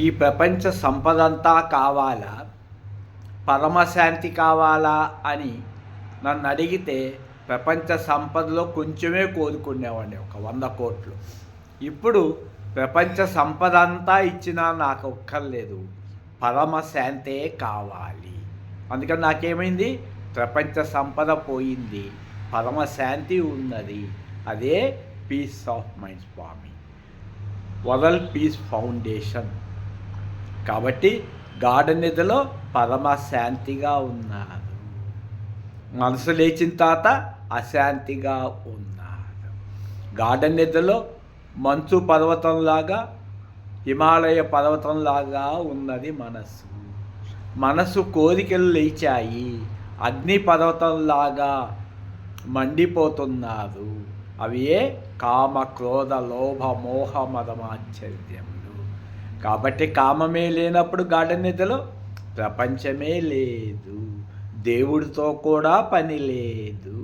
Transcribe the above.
ఈ ప్రపంచ సంపదంతా కావాలా, పరమశాంతి కావాలా అని నన్ను అడిగితే ప్రపంచ సంపదలో కొంచెమే కోరుకునేవాడిని, ఒక 100 కోట్లు. ఇప్పుడు ప్రపంచ సంపద అంతా ఇచ్చినా నాకు ఒక్కర్లేదు, పరమశాంతే కావాలి. అందుకని నాకేమైంది, ప్రపంచ సంపద పోయింది, పరమశాంతి ఉన్నది. అదే పీస్ ఆఫ్ మైండ్ స్వామి, వరల్డ్ పీస్ ఫౌండేషన్. కాబట్టి గాఢ నిద్రలో పరమశాంతిగా ఉన్నారు, మనసు లేచిన తర్వాత అశాంతిగా ఉన్నారు. గాఢ నిద్రలో మంచు పర్వతంలాగా, హిమాలయ పర్వతంలాగా ఉన్నది మనసు. మనసు కోరికలు లేచాయి, అగ్ని పర్వతంలాగా మండిపోతున్నారు. అవే కామ క్రోధ లోభ మోహ మదమాశ్చర్యములు. కాబట్టి కామమే లేనప్పుడు గాఢ నిద్రలో ప్రపంచమే లేదు, దేవుడితో కూడా పని లేదు.